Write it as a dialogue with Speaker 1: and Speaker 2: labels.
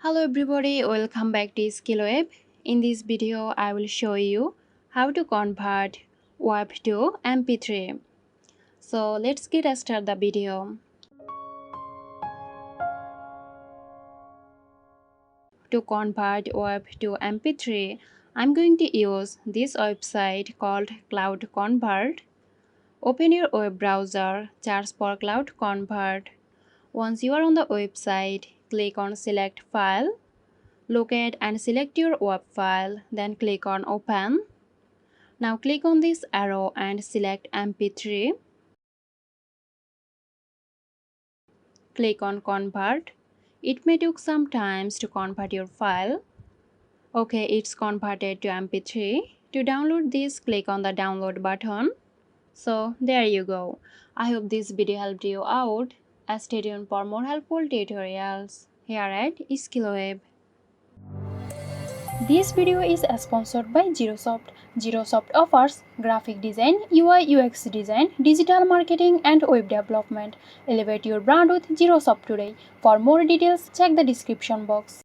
Speaker 1: Hello everybody, welcome back to WAV. In this video, I will show you how to convert WAV to MP3. So let's get started the video. To convert WAV to MP3, I'm going to use this website called CloudConvert. Open your web browser, search for CloudConvert. Once you are on the website, click on Select File. Locate and select your WAV file, then click on Open. Now click on this arrow and select MP3. Click on Convert. It may take some time to convert your file. Okay, it's converted to MP3. To download this, click on the download button. So there you go. I hope this video helped you out. Stay tuned for more helpful tutorials here at WAV.
Speaker 2: This video is sponsored by Zerosoft. Zerosoft offers graphic design, UI UX design, digital marketing and web development. Elevate your brand with Zerosoft today. For more details, check the description box.